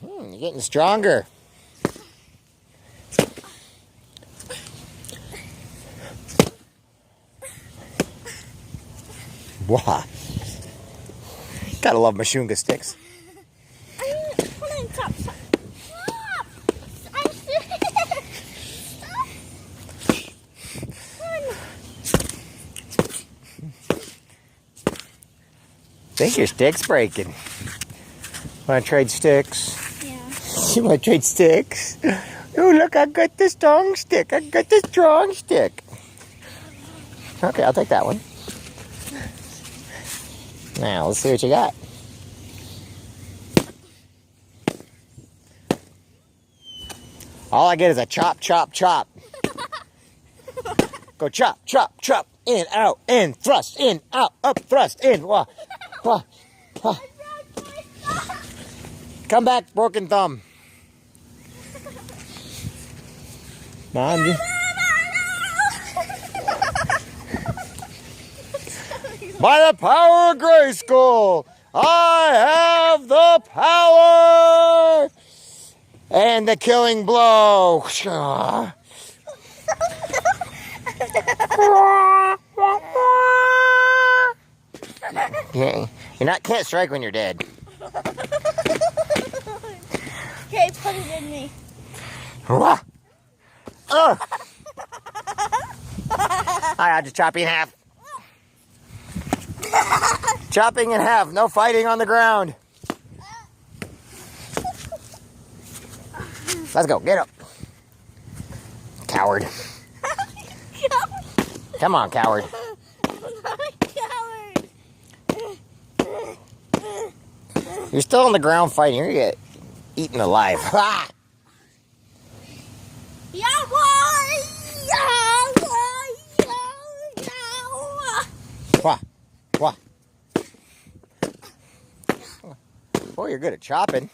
You're getting stronger. Wow. Gotta love mashoonga sticks. Stop. I'm I think your stick's breaking. Wanna trade sticks? Yeah. You wanna trade sticks? Oh, look, I got the strong stick. Okay, I'll take that one. Now, let's see what you got. All I get is a chop, chop, chop. Go chop, chop, chop. In, out, in, thrust, in, out, up, thrust, in. Wah, wah, wah. Come back, broken thumb. Mom, by the power of Grayskull, I have the power and the killing blow. Can't strike when you're dead. Okay, put it in me. Alright, I'll just chop you in half. Chopping in half, no fighting on the ground. Let's go, get up. Coward. Come on, coward. You're still on the ground fighting. You're gonna get eaten alive. Ha! Wah, wah. Boy, you're good at chopping.